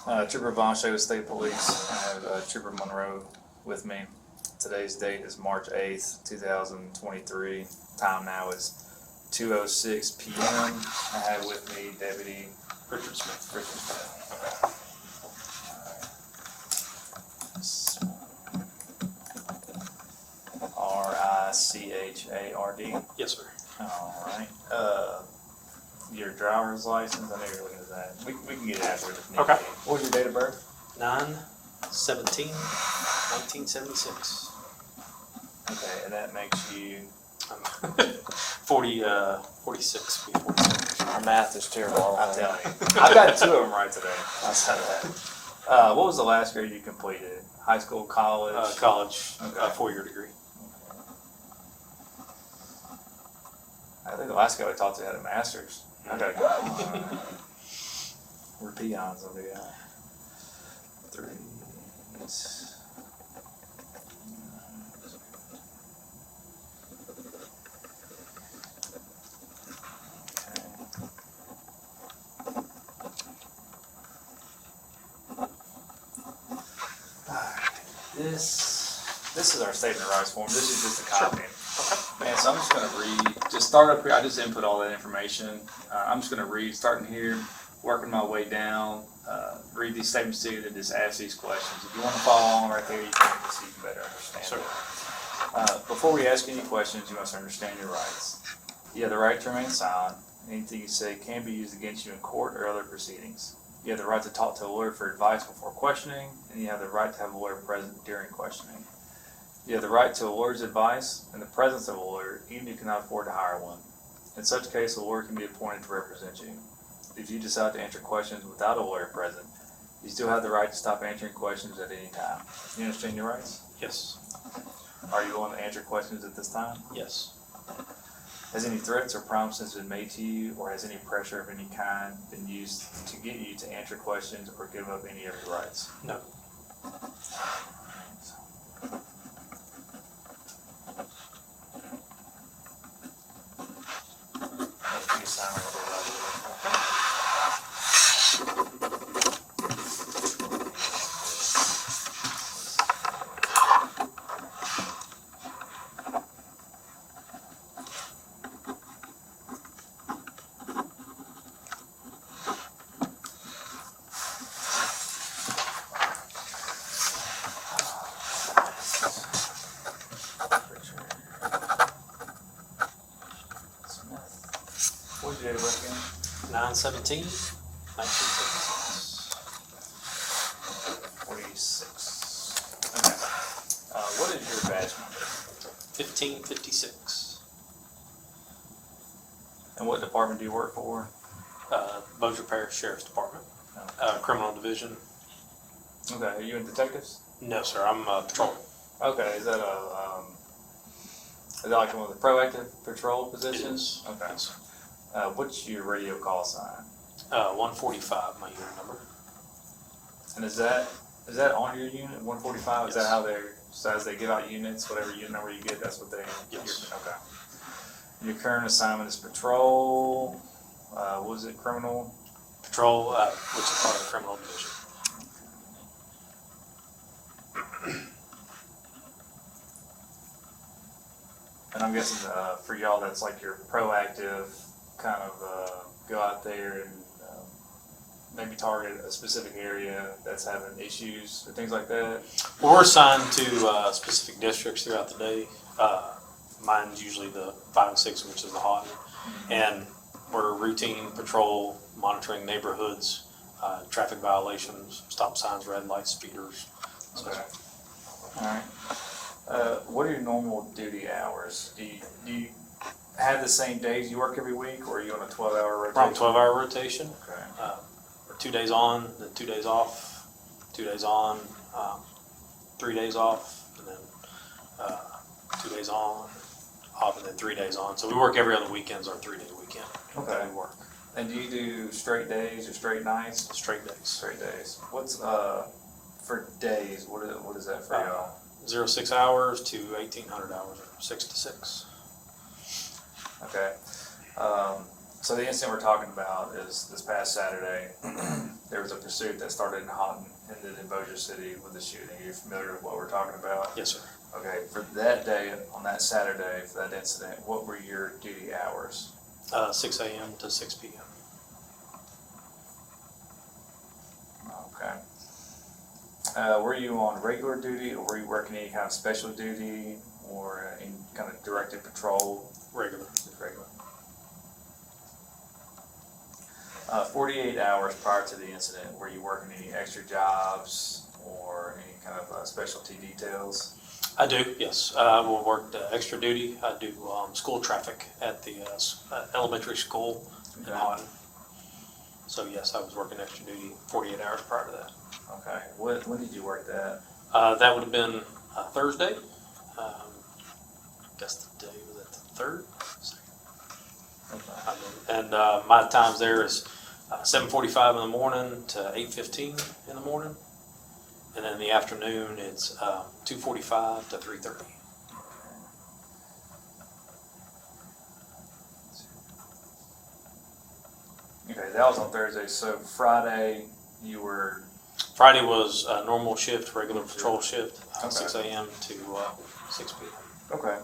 Trooper Voncho with State Police. I have Trooper Monroe with me. Today's date is March 8th, 2023. Time now is 2:06 p.m. I have with me Deputy Richard Smith. Richard Smith. RICHARD. Yes, sir. All right. Your driver's license. I know you're looking at that. We can get it after if need Okay. be. What was your date of birth? 9/17/1976. Okay, and that makes you. I'm 46. Be 47. Our math is terrible. I'm telling you, I've got two of them right today. Outside of that, what was the last grade you completed? High school, college? College, Okay. 4-year degree. I think the last guy we talked to had a master's. I gotta go. We're peons over here. 3. This is our statement of rights form. This is just a copy. Man, so I'm just going to read, just start up here. I just input all that information. I'm just going to read, starting here, working my way down, read these statements to you, and just ask these questions. If you want to follow along right there, you can, just so you can better understand Sure. it. Before we ask any questions, you must understand your rights. You have the right to remain silent. Anything you say can be used against you in court or other proceedings. You have the right to talk to a lawyer for advice before questioning, and you have the right to have a lawyer present during questioning. You have the right to a lawyer's advice in the presence of a lawyer, even if you cannot afford to hire one. In such case, a lawyer can be appointed to represent you. If you decide to answer questions without a lawyer present, you still have the right to stop answering questions at any time. You understand your rights? Yes. Are you willing to answer questions at this time? Yes. Has any threats or promises been made to you, or has any pressure of any kind been used to get you to answer questions or give up any of your rights? No. What did you do again? 9/17/1976. 46. Okay. What is your badge number? 1556. And what department do you work for? Bossier Parish Sheriff's Department. Criminal Division. Okay, are you in detectives? No, sir. I'm patrol. Okay, is that like one of the proactive patrol positions? Is. Okay. Yes. What's your radio call sign? 145, my unit number. And is that on your unit, 145? Is that Yes. how so as they give out units, whatever unit number you get, that's what they. Yes. Okay. Your current assignment is patrol. What was it? Criminal. Patrol, which is part of the Criminal Division. And I'm guessing for y'all, that's like your proactive kind of go out there and maybe target a specific area that's having issues or things like that. Well, we're assigned to specific districts throughout the day. Mine's usually the 5 and 6, which is the Houghton. And we're routine patrol, monitoring neighborhoods, traffic violations, stop signs, red lights, speeders. Okay. All right. What are your normal duty hours? Do you have the same days you work every week, or are you on a 12-hour rotation? We're on 12-hour rotation. Okay. We're 2 days on, then 2 days off, 2 days on, 3 days off, and then 2 days on, off, and then 3 days on. So we work every other weekend's our 3-day weekend. Okay. That we work. And do you do straight days or straight nights? Straight days. Straight days. What's for days? What is that for y'all? 06 hours to 1800 hours, or 6 to 6. Okay. So the incident we're talking about is this past Saturday. There was a pursuit that started in Houghton, ended in Bossier City with a shooting. Are you familiar with what we're talking about? Yes, sir. Okay, for that day, on that Saturday, for that incident, what were your duty hours? 6 a.m. to 6 p.m. Okay. Were you on regular duty, or were you working any kind of special duty, or any kind of directed patrol? Regular. Just regular. 48 hours prior to the incident, were you working any extra jobs or any kind of specialty details? I do, yes. I will work extra duty. I do school traffic at the elementary school in Okay. Houghton. So yes, I was working extra duty 48 hours prior to that. Okay. When did you work that? That would have been Thursday. Guess the day was at the 3rd. Okay. And my times there is 7:45 in the morning to 8:15 in the morning. And then in the afternoon, it's 2:45 to 3:30. Okay, that was on Thursday. So Friday, you were Friday was a normal shift, regular patrol shift, Okay. 6 a.m. to 6 p.m. okay.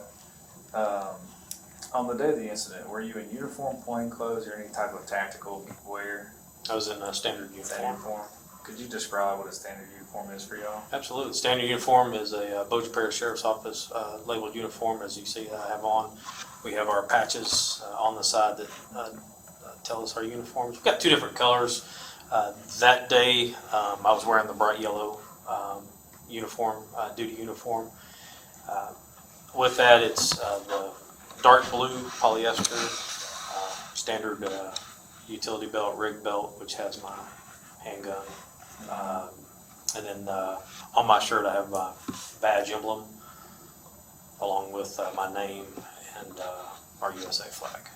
On the day of the incident, were you in uniform, plain clothes, or any type of tactical wear? I was in a standard That uniform. uniform. Could you describe what a standard uniform is for y'all? Absolutely. Standard uniform is a Bossier Parish Sheriff's Office labeled uniform, as you see I have on. We have our patches on the side that tell us our uniforms. We've got two different colors. That day, I was wearing the bright yellow uniform, duty uniform. With that, it's the dark blue polyester, standard utility belt, rig belt, which has my handgun. And then on my shirt, I have my badge emblem, along with my name and our USA flag.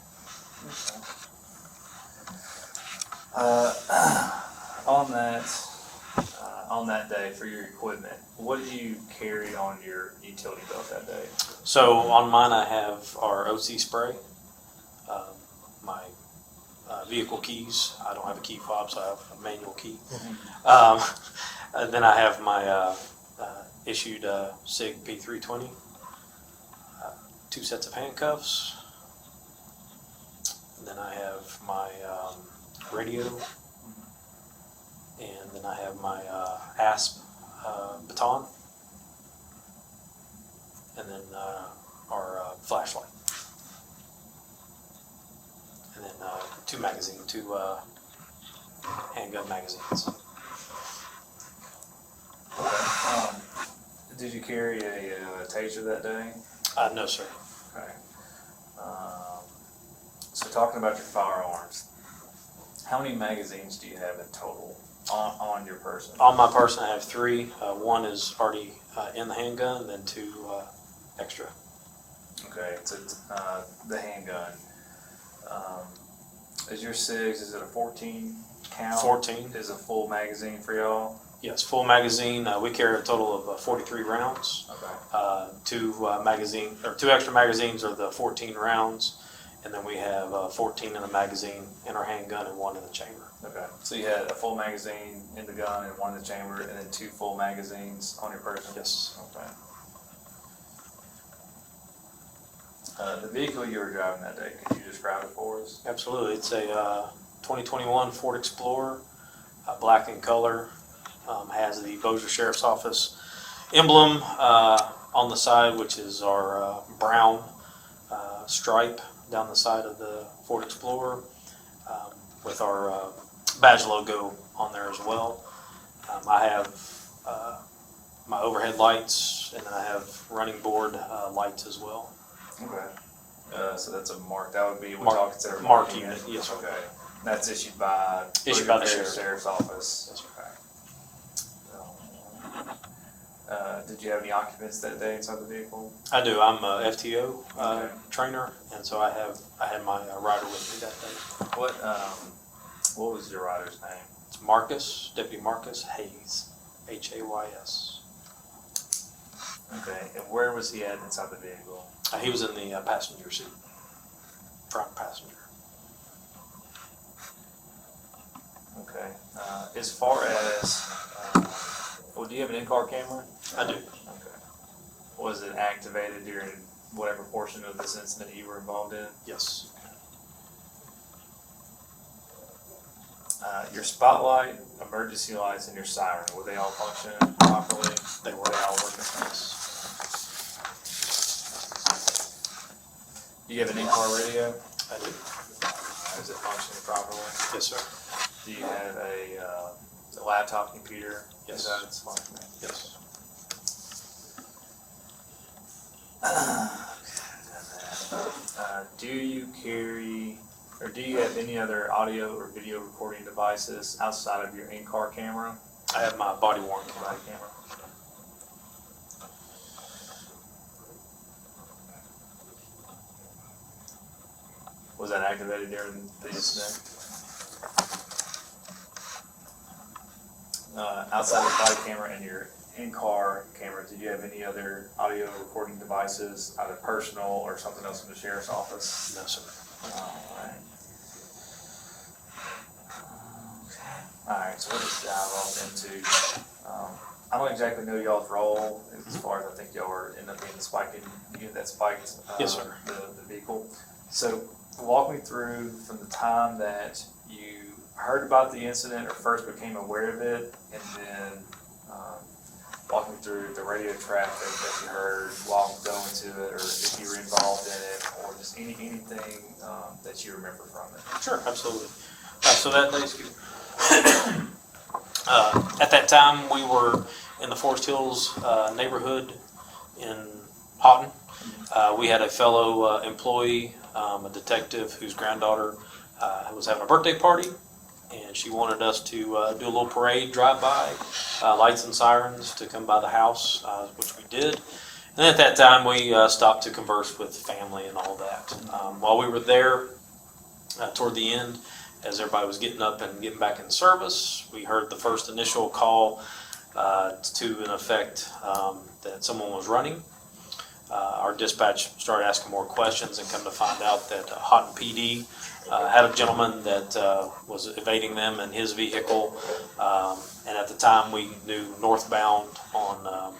On that day for your equipment, what did you carry on your utility belt that day? So on mine, I have our OC spray, my vehicle keys. I don't have a key fob, so I have a manual key. And then I have my issued SIG P320, 2 sets of handcuffs. And then I have my radio, and then I have my ASP baton, and then our flashlight, and then two handgun magazines. Okay. Did you carry a taser that day? No, sir. Okay. So talking about your firearms, how many magazines do you have in total on your person? On my person, I have 3. One is already in the handgun, and then 2 extra. Okay, so the handgun. Is your SIGs, is it a 14 count? 14. Is a full magazine for y'all? Yes, full magazine. We carry a total of 43 rounds. Okay. 2 extra magazines are the 14 rounds, and then we have 14 in the magazine in our handgun and 1 in the chamber. Okay. So you had a full magazine in the gun and 1 in the chamber, and then 2 full magazines on your person? Yes. Okay. The vehicle you were driving that day, could you describe it for us? Absolutely. It's a 2021 Ford Explorer, black in color. Has the Bossier Sheriff's Office emblem on the side, which is our brown stripe down the side of the Ford Explorer, with our badge logo on there as well. I have my overhead lights, and then I have running board lights as well. Okay. So that's a mark, that would be what Mark- y'all consider a mark mark unit, yes, sir. Okay. That's issued by? Issued by the Bossier sheriff. Sheriff's Office? Yes, sir. Okay. Did you have any occupants that day inside the vehicle? I do. I'm a FTO Okay. trainer, and so I had my rider with me that day. What was your rider's name? It's Marcus, Deputy Marcus Hayes, Hays. Okay, and where was he at inside the vehicle? He was in the passenger seat, front passenger. as far as, well, do you have an in-car camera? I do. Okay. Was it activated during whatever portion of this incident you were involved in? Yes. Your spotlight, emergency lights, and your siren, were they all functioning properly? They were. Were they all working? Yes. Do you have an in-car radio? I do. Is it functioning properly? Yes, sir. Do you have a laptop computer? Yes. Is that it's functioning? Yes. Do you carry, or do you have any other audio or video recording devices outside of your in-car camera? I have my body worn camera. Body camera. Was that activated during the incident? Outside of the body camera and your in-car camera, did you have any other audio recording devices, either personal or something else from the sheriff's office? No, sir. Alright. Alright, so we'll just dive off into, I don't exactly know y'all's role as far as I think y'all were end up being the spiking unit that spiked Yes, sir. the vehicle. So walk me through from the time that you heard about the incident or first became aware of it, and then walk me through the radio traffic that you heard while going to it, or if you were involved in it, or just anything that you remember from it. Sure, absolutely. So that day, at that time, we were in the Forest Hills neighborhood in Houghton. We had a fellow employee, a detective whose granddaughter was having a birthday party, and she wanted us to do a little parade, drive-by, lights and sirens to come by the house, which we did. And at that time, we stopped to converse with family and all that. While we were there, toward the end, as everybody was getting up and getting back in service, we heard the first initial call to an effect that someone was running. Our dispatch started asking more questions and come to find out that Houghton PD had a gentleman that was evading them in his vehicle. And at the time we knew northbound on,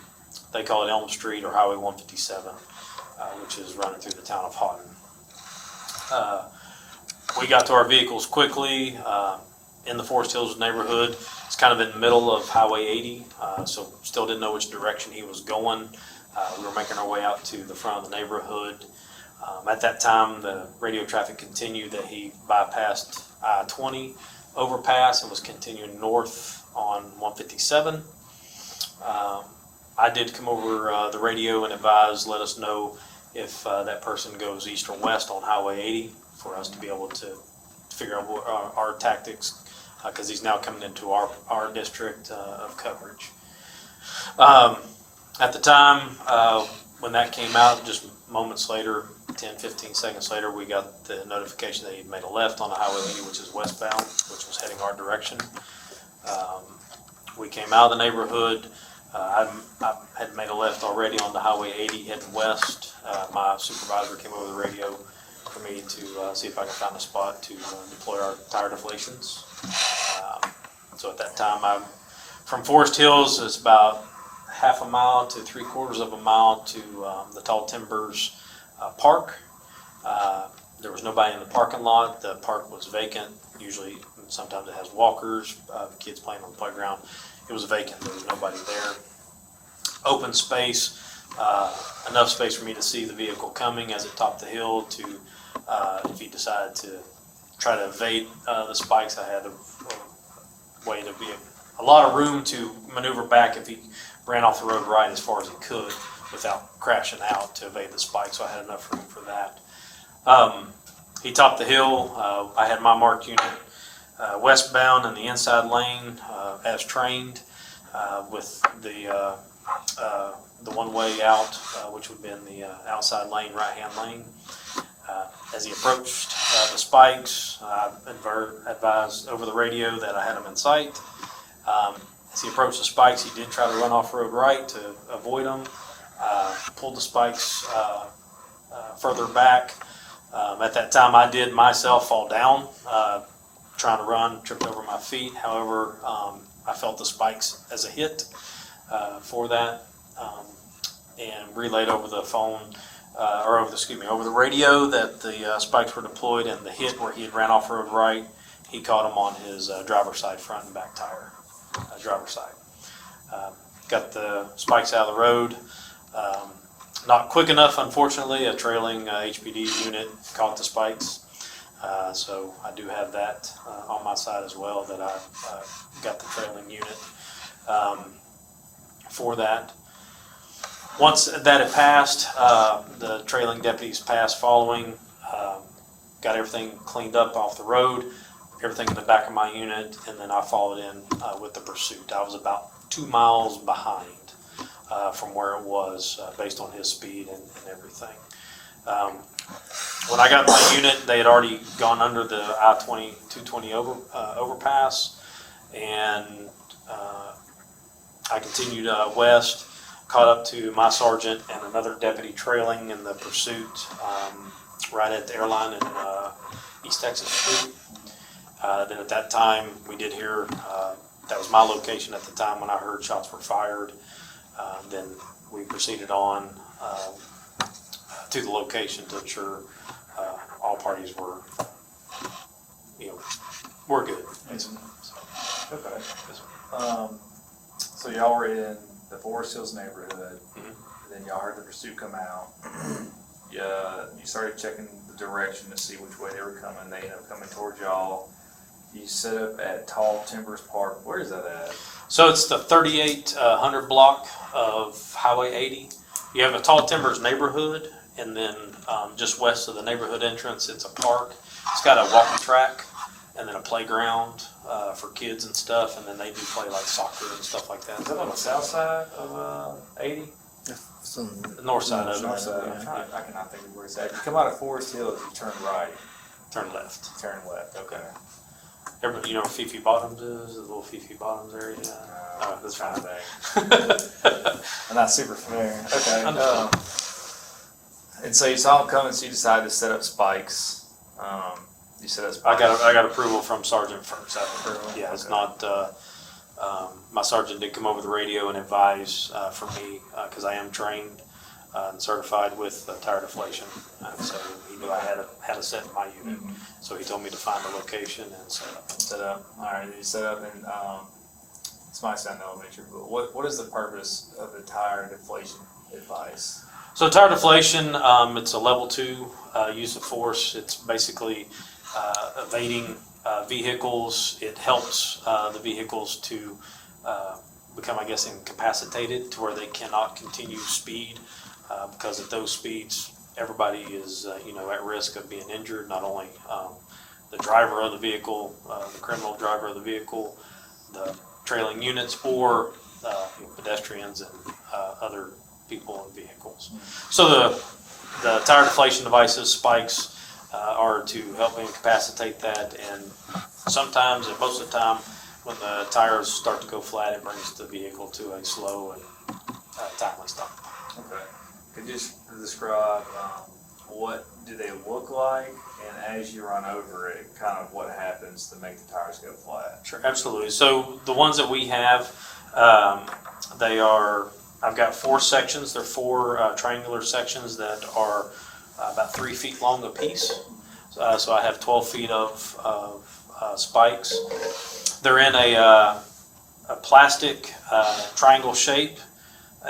they call it Elm Street or Highway 157, which is running through the town of Houghton. We got to our vehicles quickly in the Forest Hills neighborhood. It's kind of in the middle of Highway 80, so still didn't know which direction he was going. We were making our way out to the front of the neighborhood. At that time, the radio traffic continued that he bypassed I-20 overpass and was continuing north on 157. I did come over the radio and advise, let us know if that person goes east or west on Highway 80 for us to be able to figure out what our tactics, because he's now coming into our district of coverage. At the time, when that came out, just moments later, 10, 15 seconds later, we got the notification that he'd made a left on the Highway 80, which is westbound, which was heading our direction. We came out of the neighborhood. I had made a left already on the Highway 80 heading west. My supervisor came over the radio for me to see if I could find a spot to deploy our tire deflations. So at that time, from Forest Hills, it's about half a mile to 3/4 of a mile to the Tall Timbers Park. There was nobody in the parking lot. The park was vacant. Usually, sometimes it has walkers, kids playing on the playground. It was vacant. There was nobody there. Open space, enough space for me to see the vehicle coming as it topped the hill to, if he decided to try to evade the spikes, I had a way to be a lot of room to maneuver back if he ran off the road right as far as he could without crashing out to evade the spike, so I had enough room for that. He topped the hill. I had my marked unit westbound in the inside lane as trained with the one-way out, which would have been the outside lane, right-hand lane. As he approached the spikes, I advised over the radio that I had him in sight. As he approached the spikes, he did try to run off road right to avoid them. Pulled the spikes further back. At that time, I did myself fall down. trying to run, tripped over my feet. However, I felt the spikes as a hit for that, and relayed over the phone, over the radio that the spikes were deployed, and the hit where he had ran off road right, he caught him on his driver's side front and back tire, driver's side. Got the spikes out of the road. Not quick enough, unfortunately. A trailing HPD unit caught the spikes. So I do have that on my side as well, that I got the trailing unit for that. Once that had passed, the trailing deputies passed following, got everything cleaned up off the road, everything in the back of my unit, and then I followed in with the pursuit. I was about 2 miles behind from where it was based on his speed and everything. When I got my unit, they had already gone under the I-220 overpass, and I continued west, caught up to my sergeant and another deputy trailing in the pursuit right at the airline in East Texas Street. Then at that time, we did hear, that was my location at the time when I heard shots were fired. Then we proceeded on to the location to ensure all parties were, were good. Okay. So y'all were in the Forest Hills neighborhood, and then y'all heard the pursuit come out. Yeah, you started checking the direction to see which way they were coming. They ended up coming towards y'all. You set up at Tall Timbers Park. Where is that at? So it's the 3800 block of Highway 80. You have a Tall Timbers neighborhood, and then just west of the neighborhood entrance, it's a park. It's got a walking track and then a playground for kids and stuff, and then they do play like soccer and stuff like that. Is that on the south side of 80? The north side of North it. side. I cannot think of where it's at. You come out of Forest Hills, you turn right, Turn left. turn left. Okay. Everybody, you know where Fifi Bottoms is? The little Fifi Bottoms area? That's kind fine. of thing. I'm not super familiar. Okay. Understood. And so you saw them coming, so you decided to set up spikes. You set up spikes. I got approval from Sergeant first. Yeah, it's Okay. not. My sergeant did come over the radio and advise for me because I am trained and certified with tire deflation, and so he knew I had a set in my unit. Mhm. So he told me to find the location and set up. Set up. All right. You set up, and this might sound elementary, but what is the purpose of the tire deflation advice? So tire deflation, it's a level 2 use of force. It's basically evading vehicles. It helps the vehicles to become, I guess, incapacitated to where they cannot continue speed because at those speeds, everybody is, at risk of being injured, not only the driver of the vehicle, the criminal driver of the vehicle, the trailing units, or pedestrians and other people and vehicles. So the tire deflation devices, spikes, are to help incapacitate that, and sometimes, and most of the time, when the tires start to go flat, it brings the vehicle to a slow and timely stop. Okay. Could you just describe what do they look like, and as you run over it, kind of what happens to make the tires go flat? Sure, absolutely. So the ones that we have, I've got 4 sections. They're 4 triangular sections that are about 3 feet long apiece. So I have 12 feet of spikes. They're in a plastic triangle shape,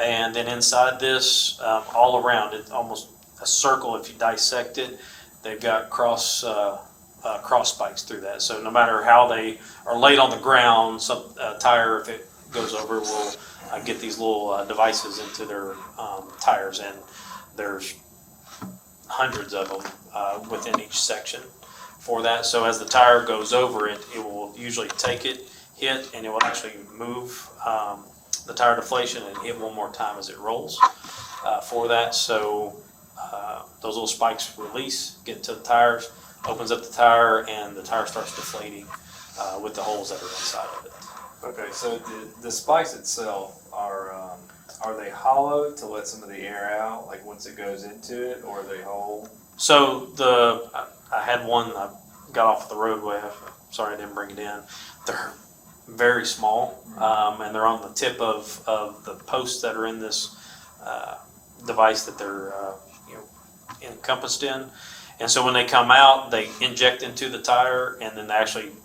and then inside this, all around it, almost a circle if you dissect it, they've got cross spikes through that. So no matter how they are laid on the ground, some tire, if it goes over, will get these little devices into their tires, and there's hundreds of them within each section for that. So as the tire goes over it, it will usually take it, hit, and it will actually move the tire deflation and hit one more time as it rolls for that. So those little spikes release, get into the tires, opens up the tire, and the tire starts deflating with the holes that are inside of it. Okay, so the spikes itself are they hollow to let some of the air out, like once it goes into it, or are they whole? So I had one, I got off the roadway, I sorry I didn't bring it in. They're very small, and they're on the tip of the posts that are in this device that they're encompassed in. And so when they come out, they inject into the tire, and then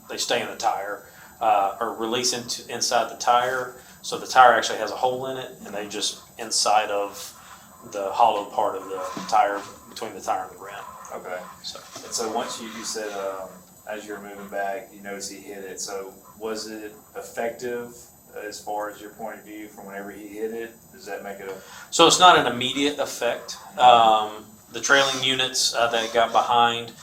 they stay in the tire or release inside the tire. So the tire actually has a hole in it, and they just inside of the hollow part of the tire, between the tire and the rim. Okay. So once you said as you were moving back, you noticed he hit it. So was it effective as far as your point of view from whenever he hit it? Does that make it a... So it's not an immediate effect. The trailing units that got behind,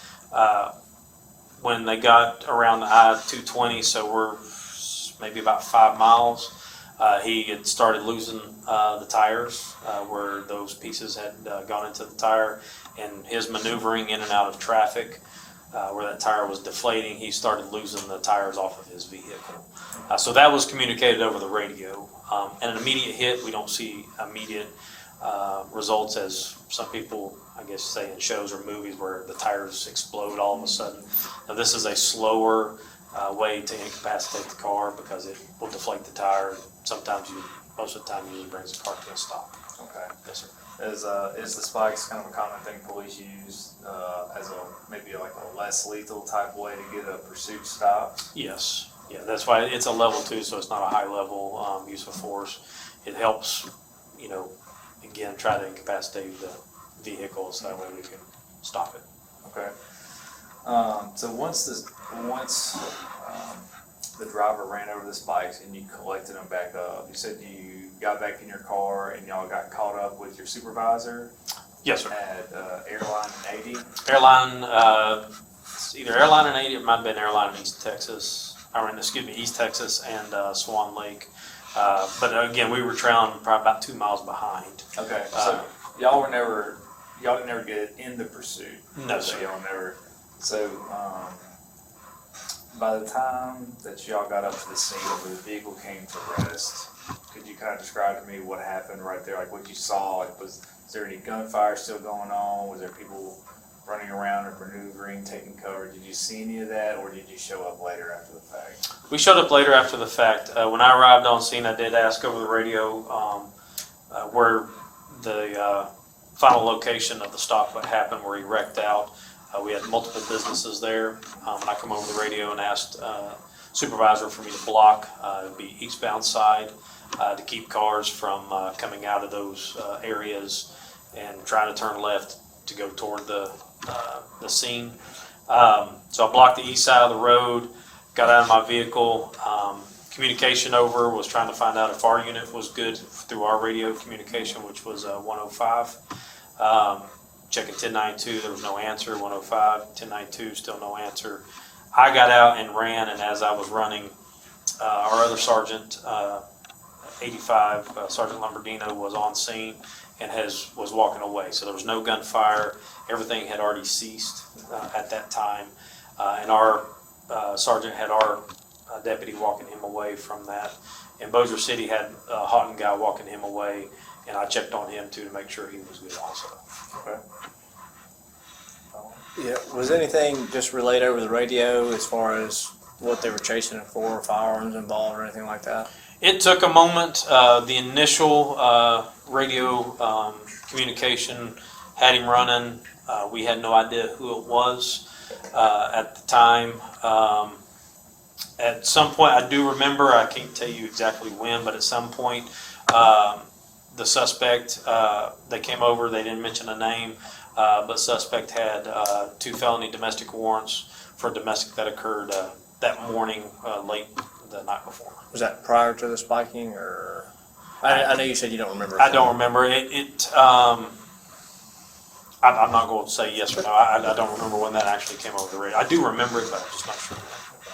when they got around the I-220, so we're maybe about 5 miles, he had started losing the tires where those pieces had gone into the tire, and his maneuvering in and out of traffic where that tire was deflating, he started losing the tires off of his vehicle. So that was communicated over the radio. And an immediate hit, we don't see immediate results as some people, I guess, say in shows or movies where the tires explode all of a sudden. Now, this is a slower way to incapacitate the car because it will deflate the tire. Sometimes most of the time, usually brings the car to a stop. Okay. Yes, sir. Is the spikes kind of a common thing police use as maybe like a less lethal type way to get a pursuit stopped? Yes. Yeah, that's why it's a level 2, so it's not a high level use of force. It helps, again, try to incapacitate the vehicle so that way we can stop it. Okay. So once the driver ran over the spikes and you collected them back up, you said you got back in your car and y'all got caught up with your supervisor? Yes, sir. At Airline and 80? Airline, it's either Airline and 80, it might have been Airline in East Texas. East Texas and Swan Lake. But again, we were trailing probably about 2 miles behind. Okay, so y'all didn't never get in the pursuit? No, sir. Y'all never, so by the time that y'all got up to the scene where the vehicle came to rest, could you kind of describe to me what happened right there, like what you saw? Like, was there any gunfire still going on? Was there people running around or maneuvering, taking cover? Did you see any of that, or did you show up later after the fact? We showed up later after the fact. When I arrived on scene, I did ask over the radio where the final location of the stop what happened, where he wrecked out. We had multiple businesses there. I come over the radio and asked supervisor for me to block it'd be eastbound side to keep cars from coming out of those areas and trying to turn left to go toward the scene. So I blocked the east side of the road, got out of my vehicle. Communication over, was trying to find out if our unit was good through our radio communication, which was 105. Checking 1092, there was no answer. 105, 1092, still no answer. I got out and ran, and as I was running, our other sergeant, 85, Sergeant Lombardino, was on scene and was walking away. So there was no gunfire. Everything had already ceased at that time. And our sergeant had our deputy walking him away from that. And Bossier City had a Houghton guy walking him away, and I checked on him too to make sure he was good also. Okay. Yeah, was anything just relayed over the radio as far as what they were chasing it for, firearms involved or anything like that? It took a moment. The initial radio communication had him running. We had no idea who it was at the time. At some point, I do remember, I can't tell you exactly when, but at some point, the suspect, they came over, they didn't mention a name, but suspect had 2 felony domestic warrants for domestic that occurred that morning, late the night before. Was that prior to the spiking, or? I know you said you don't remember. I don't remember. I'm not going to say yes or no. I don't remember when that actually came over the radio. I do remember it, but I'm just not sure.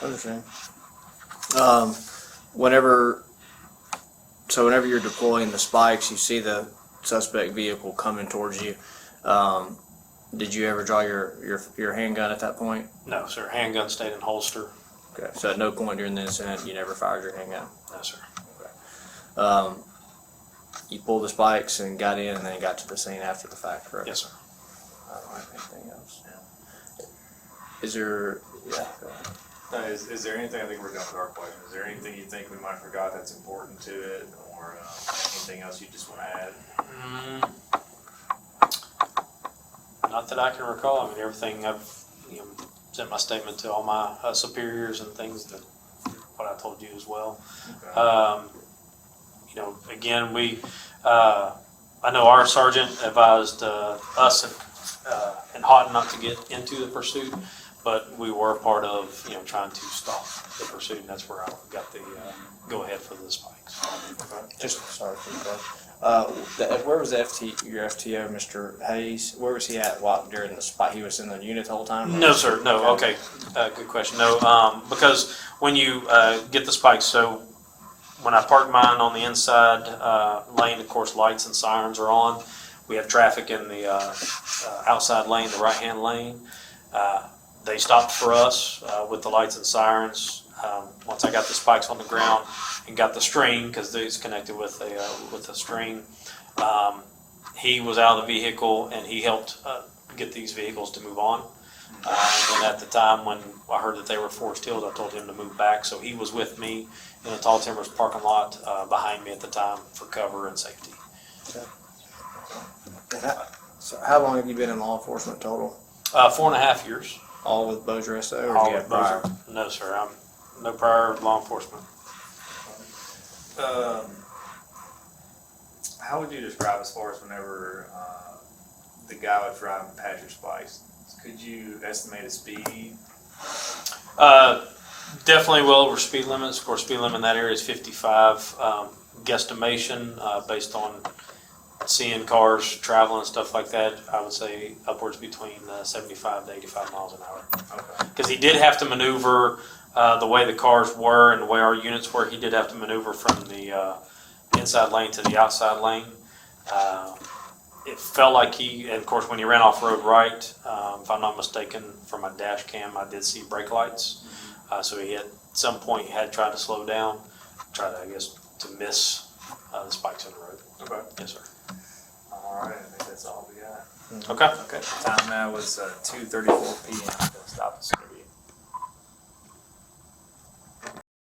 Understand. Whenever you're deploying the spikes, you see the suspect vehicle coming towards you. Did you ever draw your handgun at that point? No, sir. Handgun stayed in holster. Okay. So at no point during the incident, you never fired your handgun? No, sir. You pulled the spikes and got in and then got to the scene after the fact, correct? Yes, sir. I don't have anything else. Is there, yeah, go ahead. Is there anything, I think we're done with our question, is there anything you think we might have forgot that's important to it, or anything else you just want to add? Not that I can recall. I mean, everything I've, sent my statement to all my superiors and things that, what I told you as well. Okay. Again, I know our sergeant advised us and Houghton not to get into the pursuit, but we were part of, trying to stop the pursuit, and that's where I got the go-ahead for the spikes. Just sorry for the where was your FTO, Mr. Hayes? Where was he at during the spike? He was in the unit the whole time? No, sir. No. Okay. Good question. No, because when you get the spikes, so when I park mine on the inside lane, of course, lights and sirens are on. We have traffic in the outside lane, the right-hand lane. They stopped for us with the lights and sirens. Once I got the spikes on the ground and got the string, because it's connected with a string, he was out of the vehicle and he helped get these vehicles to move on. And at the time when I heard that they were Forest Hills, I told him to move back. So he was with me in a Tall Timbers parking lot behind me at the time for cover and safety. So how long have you been in law enforcement total? 4.5 years. All with Bossier SO, or All do you have with Bossier. prior? No, sir. I'm no prior law enforcement. How would you describe as far as whenever the guy was driving past your spikes? Could you estimate a speed? Definitely well over speed limits. Of course, speed limit in that area is 55. Guesstimation based on seeing cars traveling and stuff like that, I would say upwards between 75 to 85 miles an hour. Okay. Because he did have to maneuver the way the cars were and the way our units were. He did have to maneuver from the inside lane to the outside lane. It felt like and of course, when he ran off road right, if I'm not mistaken, from my dash cam, I did see brake lights. So he at some point had tried to slow down, tried, I guess, to miss the spikes on the road. Okay. Yes, sir. All right. I think that's all we got. Okay. Okay. The time now was 2:34 p.m. Stop the screen.